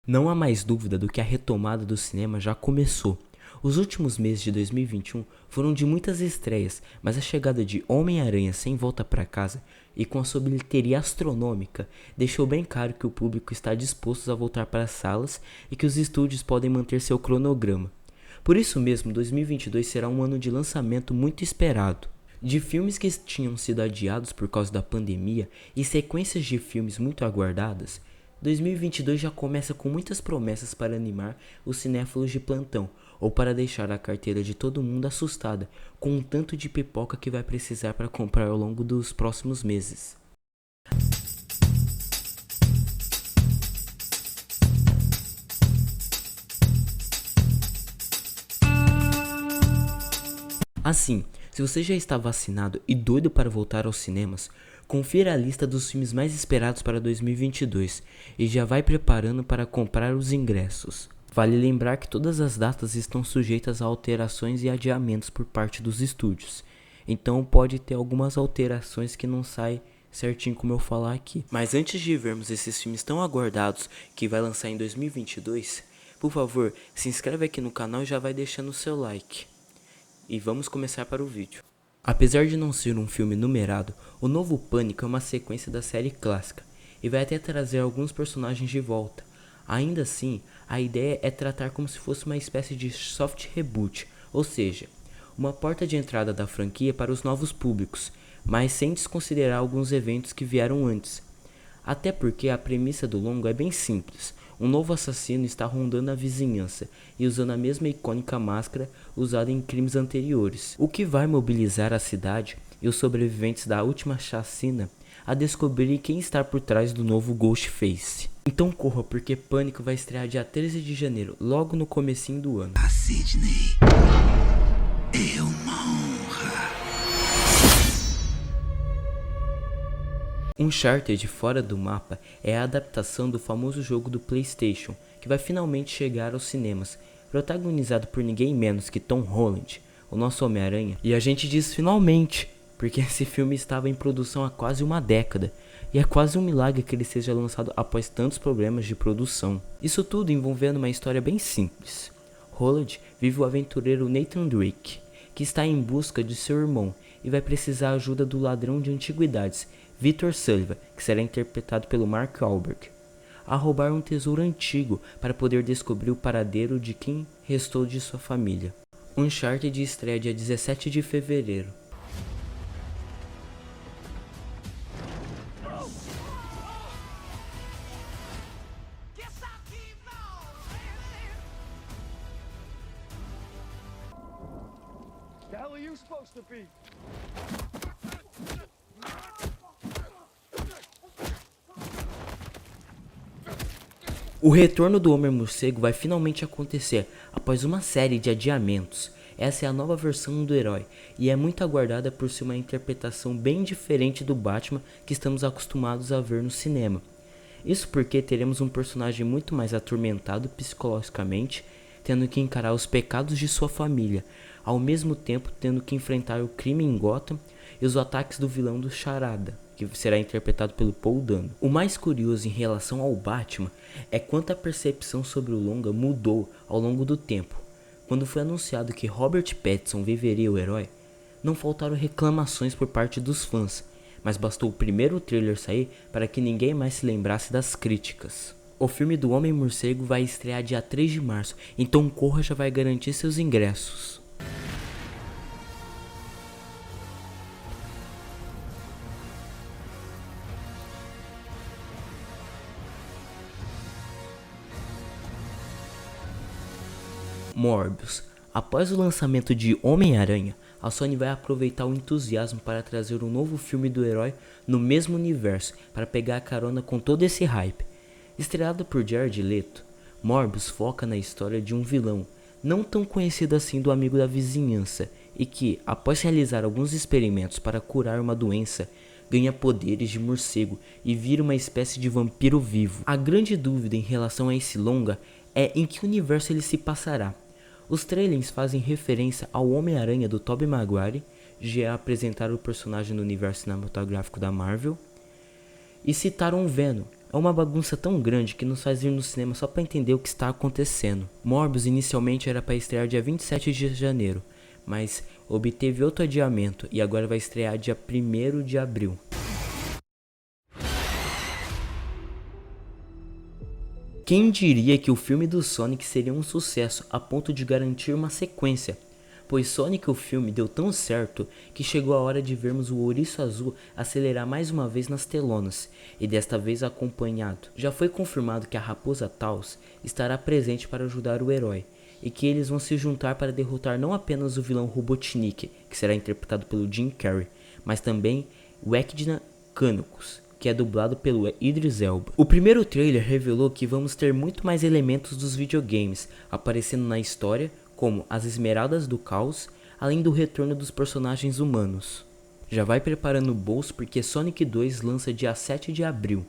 Não há mais dúvida do que a retomada do cinema já começou. Os últimos meses de 2021 foram de muitas estreias, mas a chegada de Homem-Aranha Sem Volta para Casa e com a sua bilheteria astronômica deixou bem claro que o público está disposto a voltar para as salas e que os estúdios podem manter seu cronograma. Por isso mesmo, 2022 será um ano de lançamento muito esperado. De filmes que tinham sido adiados por causa da pandemia e sequências de filmes muito aguardadas, 2022 já começa com muitas promessas para animar os cinéfilos de plantão ou para deixar a carteira de todo mundo assustada com o tanto de pipoca que vai precisar para comprar ao longo dos próximos meses. Assim, se você já está vacinado e doido para voltar aos cinemas, confira a lista dos filmes mais esperados para 2022 e já vai preparando para comprar os ingressos. Vale lembrar que todas as datas estão sujeitas a alterações e adiamentos por parte dos estúdios, então pode ter algumas alterações que não saem certinho como eu falar aqui. Mas antes de vermos esses filmes tão aguardados que vai lançar em 2022, por favor, se inscreve aqui no canal e já vai deixando o seu like. E vamos começar para o vídeo. Apesar de não ser um filme numerado, o novo Pânico é uma sequência da série clássica e vai até trazer alguns personagens de volta. Ainda assim, a ideia é tratar como se fosse uma espécie de soft reboot, ou seja, uma porta de entrada da franquia para os novos públicos, mas sem desconsiderar alguns eventos que vieram antes. Até porque a premissa do longa é bem simples. Um novo assassino está rondando a vizinhança e usando a mesma icônica máscara usada em crimes anteriores, o que vai mobilizar a cidade e os sobreviventes da última chacina a descobrir quem está por trás do novo Ghostface. Então corra, porque Pânico vai estrear dia 13 de janeiro, logo no comecinho do ano. A Sydney é uma honra. Uncharted Fora do Mapa é a adaptação do famoso jogo do PlayStation, que vai finalmente chegar aos cinemas, protagonizado por ninguém menos que Tom Holland, o nosso Homem-Aranha. E a gente diz finalmente, porque esse filme estava em produção há quase uma década, e é quase um milagre que ele seja lançado após tantos problemas de produção. Isso tudo envolvendo uma história bem simples. Holland vive o aventureiro Nathan Drake, que está em busca de seu irmão e vai precisar da ajuda do ladrão de antiguidades, Victor Sullivan, que será interpretado pelo Mark Wahlberg, a roubar um tesouro antigo para poder descobrir o paradeiro de quem restou de sua família. Uncharted estreia dia 17 de fevereiro. The hell are you supposed to be? O retorno do Homem-Morcego vai finalmente acontecer após uma série de adiamentos. Essa é a nova versão do herói e é muito aguardada por ser uma interpretação bem diferente do Batman que estamos acostumados a ver no cinema. Isso porque teremos um personagem muito mais atormentado psicologicamente, tendo que encarar os pecados de sua família, ao mesmo tempo tendo que enfrentar o crime em Gotham e os ataques do vilão do Charada, que será interpretado pelo Paul Dano. O mais curioso em relação ao Batman é quanto a percepção sobre o longa mudou ao longo do tempo. Quando foi anunciado que Robert Pattinson viveria o herói, não faltaram reclamações por parte dos fãs, mas bastou o primeiro trailer sair para que ninguém mais se lembrasse das críticas. O filme do Homem-Morcego vai estrear dia 3 de março, então corra, já vai garantir seus ingressos. Morbius. Após o lançamento de Homem-Aranha, a Sony vai aproveitar o entusiasmo para trazer um novo filme do herói no mesmo universo, para pegar a carona com todo esse hype. Estreado por Jared Leto, Morbius foca na história de um vilão, não tão conhecido assim do amigo da vizinhança, e que, após realizar alguns experimentos para curar uma doença, ganha poderes de morcego e vira uma espécie de vampiro vivo. A grande dúvida em relação a esse longa é em que universo ele se passará. Os trailers fazem referência ao Homem-Aranha do Tobey Maguire, já apresentaram o personagem no universo cinematográfico da Marvel, e citaram Venom, É uma bagunça tão grande que nos faz ir no cinema só pra entender o que está acontecendo. Morbius inicialmente era para estrear dia 27 de janeiro, mas obteve outro adiamento e agora vai estrear dia 1º de abril. Quem diria que o filme do Sonic seria um sucesso a ponto de garantir uma sequência? Pois Sonic o filme deu tão certo que chegou a hora de vermos o Ouriço Azul acelerar mais uma vez nas telonas, e desta vez acompanhado. Já foi confirmado que a Raposa Taos estará presente para ajudar o herói, e que eles vão se juntar para derrotar não apenas o vilão Robotnik, que será interpretado pelo Jim Carrey, mas também o Echidna Canucos, que é dublado pelo Idris Elba. O primeiro trailer revelou que vamos ter muito mais elementos dos videogames aparecendo na história, como as Esmeraldas do Caos, além do retorno dos personagens humanos. Já vai preparando o bolso porque Sonic 2 lança dia 7 de abril.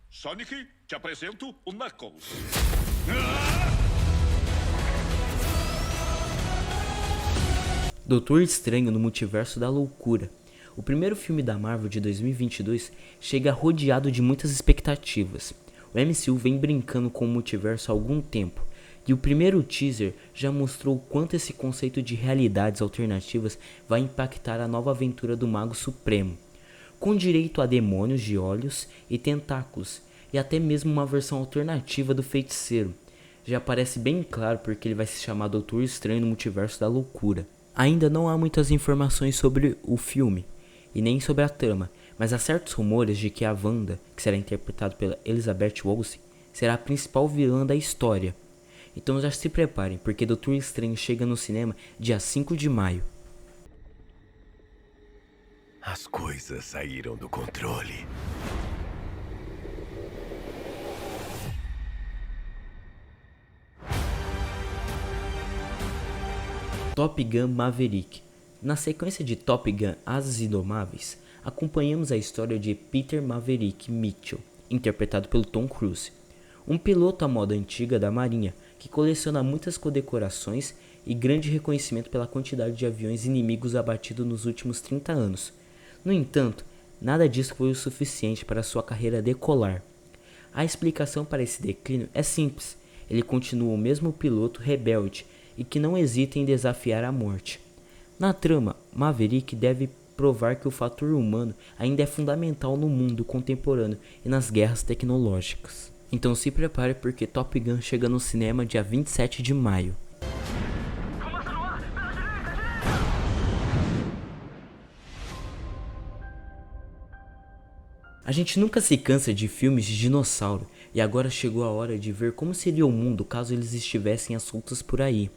Sonic, te apresento o Knuckles. Doutor Estranho no Multiverso da Loucura. O primeiro filme da Marvel de 2022 chega rodeado de muitas expectativas. O MCU vem brincando com o multiverso há algum tempo, e o primeiro teaser já mostrou o quanto esse conceito de realidades alternativas vai impactar a nova aventura do Mago Supremo, com direito a demônios de olhos e tentáculos, e até mesmo uma versão alternativa do Feiticeiro. Já parece bem claro porque ele vai se chamar Doutor Estranho no Multiverso da Loucura. Ainda não há muitas informações sobre o filme, e nem sobre a trama, mas há certos rumores de que a Wanda, que será interpretada pela Elizabeth Olsen, será a principal vilã da história. Então já se preparem, porque Doutor Estranho chega no cinema dia 5 de maio. As coisas saíram do controle. Top Gun Maverick. Na sequência de Top Gun Asas Indomáveis, acompanhamos a história de Peter Maverick Mitchell, interpretado pelo Tom Cruise, um piloto à moda antiga da Marinha que coleciona muitas condecorações e grande reconhecimento pela quantidade de aviões inimigos abatidos nos últimos 30 anos. No entanto, nada disso foi o suficiente para sua carreira decolar. A explicação para esse declínio é simples: ele continua o mesmo piloto rebelde e que não hesita em desafiar a morte. Na trama, Maverick deve provar que o fator humano ainda é fundamental no mundo contemporâneo e nas guerras tecnológicas. Então se prepare porque Top Gun chega no cinema dia 27 de maio. A gente nunca se cansa de filmes de dinossauro, e agora chegou a hora de ver como seria o mundo caso eles estivessem soltos por aí.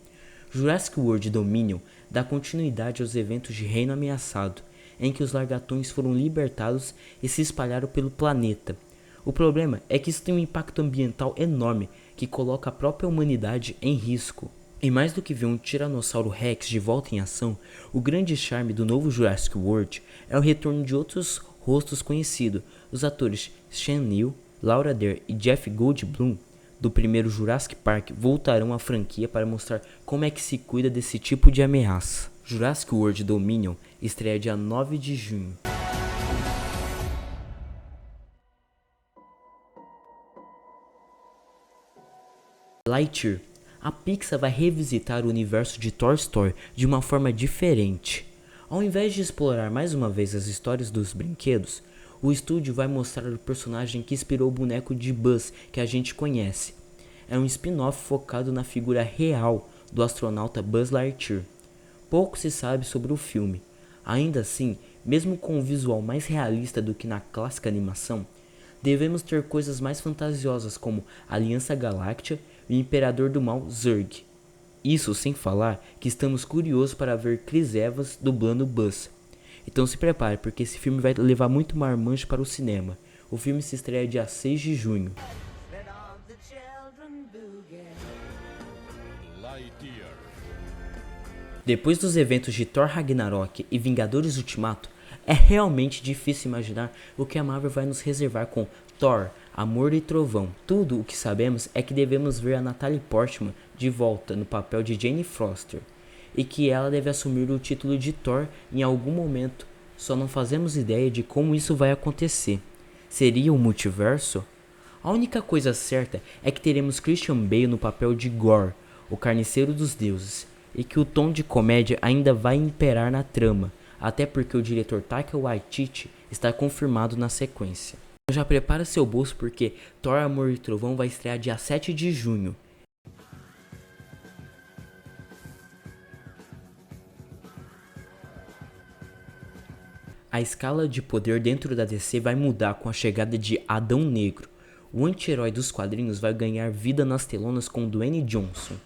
Jurassic World Dominion dá continuidade aos eventos de Reino Ameaçado, em que os largatões foram libertados e se espalharam pelo planeta. O problema é que isso tem um impacto ambiental enorme que coloca a própria humanidade em risco. E mais do que ver um Tiranossauro Rex de volta em ação, o grande charme do novo Jurassic World é o retorno de outros rostos conhecidos. Os atores Shan Neill, Laura Dern e Jeff Goldblum do primeiro Jurassic Park voltarão à franquia para mostrar como é que se cuida desse tipo de ameaça. Jurassic World Dominion estreia dia 9 de junho. Lightyear. A Pixar vai revisitar o universo de Toy Story de uma forma diferente. Ao invés de explorar mais uma vez as histórias dos brinquedos, o estúdio vai mostrar o personagem que inspirou o boneco de Buzz que a gente conhece. É um spin-off focado na figura real do astronauta Buzz Lightyear. Pouco se sabe sobre o filme. Ainda assim, mesmo com um visual mais realista do que na clássica animação, devemos ter coisas mais fantasiosas como a Aliança Galáctica e o Imperador do Mal Zurg. Isso sem falar que estamos curiosos para ver Chris Evans dublando Buzz. Então se prepare porque esse filme vai levar muito marmanjo para o cinema. O filme se estreia dia 6 de junho. Depois dos eventos de Thor Ragnarok e Vingadores Ultimato, é realmente difícil imaginar o que a Marvel vai nos reservar com Thor, Amor e Trovão. Tudo o que sabemos é que devemos ver a Natalie Portman de volta no papel de Jane Foster, e que ela deve assumir o título de Thor em algum momento, só não fazemos ideia de como isso vai acontecer. Seria um multiverso? A única coisa certa é que teremos Christian Bale no papel de Gore, o carniceiro dos deuses, e que o tom de comédia ainda vai imperar na trama, até porque o diretor Taika Waititi está confirmado na sequência. Já prepara seu bolso porque Thor Amor e Trovão vai estrear dia 7 de junho. A escala de poder dentro da DC vai mudar com a chegada de Adão Negro. O anti-herói dos quadrinhos vai ganhar vida nas telonas com Dwayne Johnson,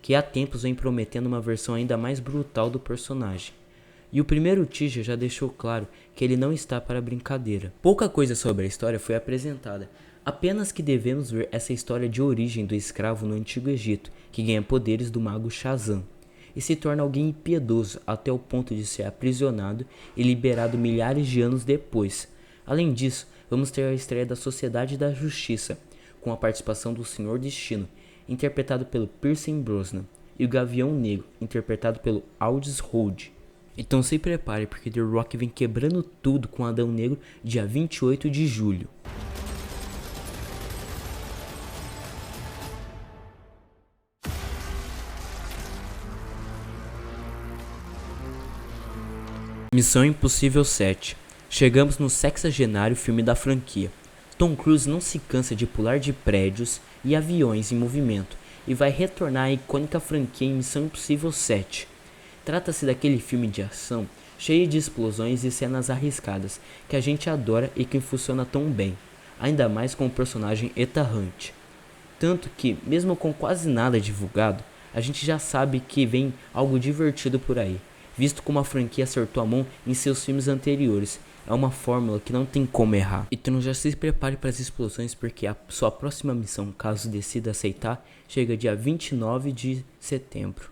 que há tempos vem prometendo uma versão ainda mais brutal do personagem. E o primeiro teaser já deixou claro que ele não está para brincadeira. Pouca coisa sobre a história foi apresentada, apenas que devemos ver essa história de origem do escravo no Antigo Egito, que ganha poderes do mago Shazam, e se torna alguém impiedoso até o ponto de ser aprisionado e liberado milhares de anos depois. Além disso, vamos ter a estreia da Sociedade da Justiça, com a participação do Senhor Destino, interpretado pelo Pierce Brosnan, e o Gavião Negro, interpretado pelo Aldis Hodge. Então se prepare porque The Rock vem quebrando tudo com Adão Negro dia 28 de julho. Missão Impossível 7. Chegamos no 60º filme da franquia. Tom Cruise não se cansa de pular de prédios e aviões em movimento e vai retornar à icônica franquia em Missão Impossível 7. Trata-se daquele filme de ação cheio de explosões e cenas arriscadas que a gente adora e que funciona tão bem, ainda mais com o personagem Ethan Hunt. Tanto que, mesmo com quase nada divulgado, a gente já sabe que vem algo divertido por aí, visto como a franquia acertou a mão em seus filmes anteriores. É uma fórmula que não tem como errar. Então já se prepare para as explosões porque a sua próxima missão, caso decida aceitar, chega dia 29 de setembro.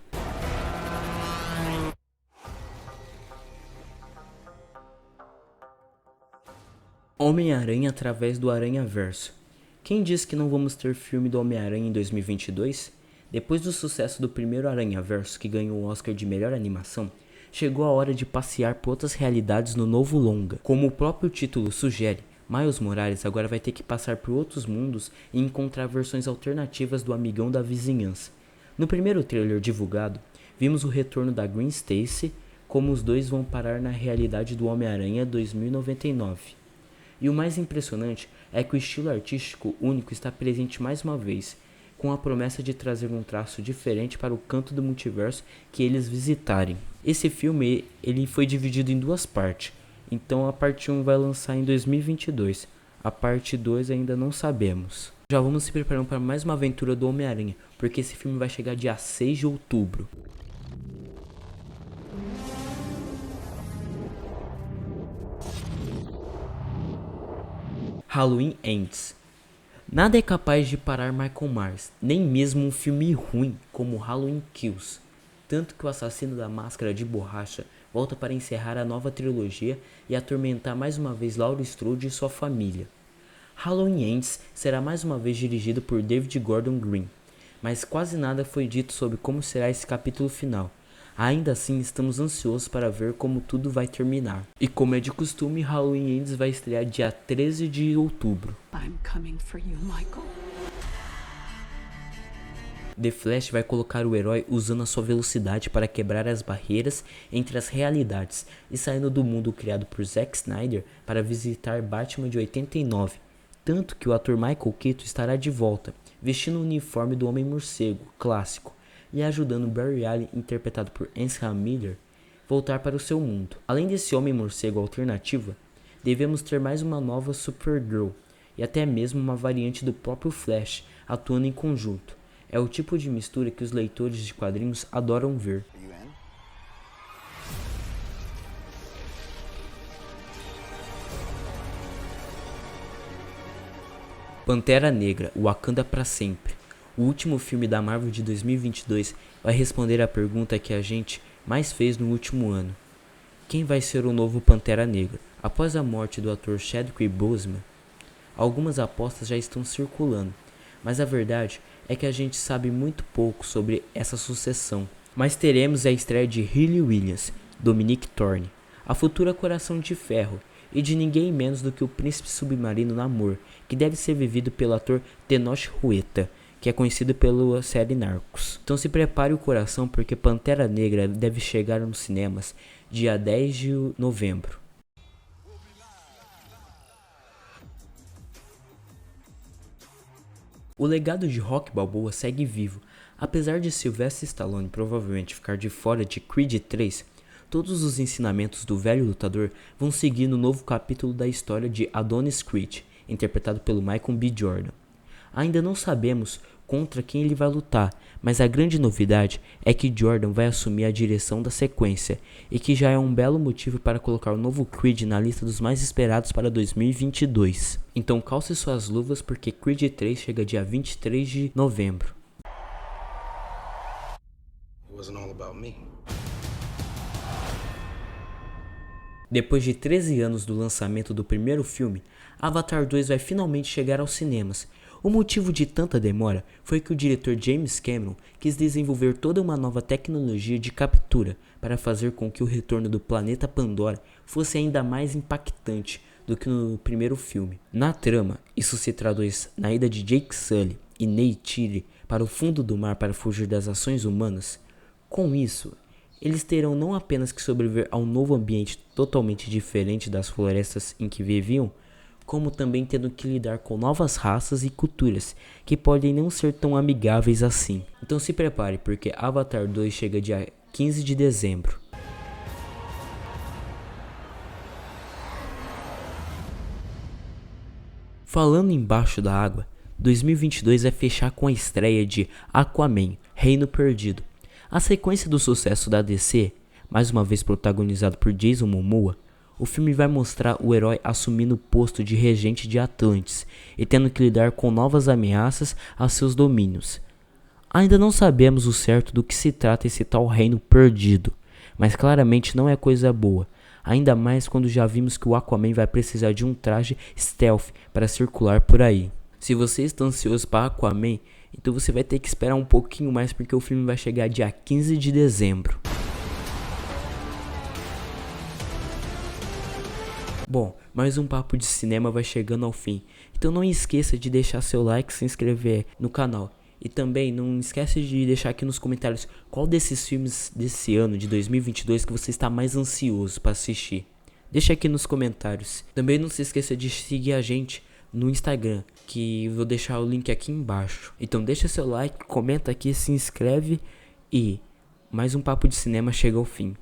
Homem-Aranha através do Aranhaverso. Quem disse que não vamos ter filme do Homem-Aranha em 2022? Depois do sucesso do primeiro Aranhaverso, que ganhou o Oscar de melhor animação, chegou a hora de passear por outras realidades no novo longa. Como o próprio título sugere, Miles Morales agora vai ter que passar por outros mundos e encontrar versões alternativas do amigão da vizinhança. No primeiro trailer divulgado, vimos o retorno da Gwen Stacy, como os dois vão parar na realidade do Homem-Aranha 2099. E o mais impressionante é que o estilo artístico único está presente mais uma vez, com a promessa de trazer um traço diferente para o canto do multiverso que eles visitarem. Esse filme ele foi dividido em duas partes, então a parte 1 vai lançar em 2022, a parte 2 ainda não sabemos. Já vamos se preparando para mais uma aventura do Homem-Aranha, porque esse filme vai chegar dia 6 de outubro. Halloween Ends. Nada é capaz de parar Michael Myers, nem mesmo um filme ruim como Halloween Kills. Tanto que o assassino da máscara de borracha volta para encerrar a nova trilogia e atormentar mais uma vez Laurie Strode e sua família. Halloween Ends será mais uma vez dirigido por David Gordon Green, mas quase nada foi dito sobre como será esse capítulo final. Ainda assim, estamos ansiosos para ver como tudo vai terminar. E como é de costume, Halloween Ends vai estrear dia 13 de outubro. I'm coming for you, Michael. The Flash vai colocar o herói usando a sua velocidade para quebrar as barreiras entre as realidades e saindo do mundo criado por Zack Snyder para visitar Batman de 89. Tanto que o ator Michael Keaton estará de volta, vestindo o uniforme do Homem-Morcego clássico, e ajudando Barry Allen, interpretado por Ezra Miller, voltar para o seu mundo. Além desse Homem-Morcego alternativa, devemos ter mais uma nova Supergirl, e até mesmo uma variante do próprio Flash, atuando em conjunto. É o tipo de mistura que os leitores de quadrinhos adoram ver. Pantera Negra, Wakanda para sempre. O último filme da Marvel de 2022 vai responder a pergunta que a gente mais fez no último ano. Quem vai ser o novo Pantera Negra? Após a morte do ator Chadwick Boseman, algumas apostas já estão circulando, mas a verdade é que a gente sabe muito pouco sobre essa sucessão. Mas teremos a estreia de Hayley Williams, Dominique Thorne, a futura Coração de Ferro, e de ninguém menos do que o príncipe submarino Namor, que deve ser vivido pelo ator Tenoch Huerta, que é conhecido pela série Narcos. Então se prepare o coração porque Pantera Negra deve chegar nos cinemas dia 10 de novembro. O legado de Rocky Balboa segue vivo. Apesar de Sylvester Stallone provavelmente ficar de fora de Creed 3, todos os ensinamentos do velho lutador vão seguir no novo capítulo da história de Adonis Creed, interpretado pelo Michael B. Jordan. Ainda não sabemos contra quem ele vai lutar, mas a grande novidade é que Jordan vai assumir a direção da sequência, e que já é um belo motivo para colocar o novo Creed na lista dos mais esperados para 2022. Então calce suas luvas porque Creed 3 chega dia 23 de novembro. Depois de 13 anos do lançamento do primeiro filme, Avatar 2 vai finalmente chegar aos cinemas. O motivo de tanta demora foi que o diretor James Cameron quis desenvolver toda uma nova tecnologia de captura para fazer com que o retorno do planeta Pandora fosse ainda mais impactante do que no primeiro filme. Na trama, isso se traduz na ida de Jake Sully e Neytiri para o fundo do mar para fugir das ações humanas. Com isso, eles terão não apenas que sobreviver a um novo ambiente totalmente diferente das florestas em que viviam, como também tendo que lidar com novas raças e culturas que podem não ser tão amigáveis assim. Então se prepare porque Avatar 2 chega dia 15 de dezembro. Falando embaixo da água, 2022 vai fechar com a estreia de Aquaman, Reino Perdido. A sequência do sucesso da DC, mais uma vez protagonizado por Jason Momoa, o filme vai mostrar o herói assumindo o posto de regente de Atlantis e tendo que lidar com novas ameaças a seus domínios. Ainda não sabemos o certo do que se trata esse tal Reino Perdido, mas claramente não é coisa boa, ainda mais quando já vimos que o Aquaman vai precisar de um traje stealth para circular por aí. Se você está ansioso para Aquaman, então você vai ter que esperar um pouquinho mais porque o filme vai chegar dia 15 de dezembro. Bom, mais um papo de cinema vai chegando ao fim, então não esqueça de deixar seu like e se inscrever no canal. E também não esquece de deixar aqui nos comentários qual desses filmes desse ano de 2022 que você está mais ansioso para assistir. Deixa aqui nos comentários. Também não se esqueça de seguir a gente no Instagram, que vou deixar o link aqui embaixo. Então deixa seu like, comenta aqui, se inscreve e mais um papo de cinema chega ao fim.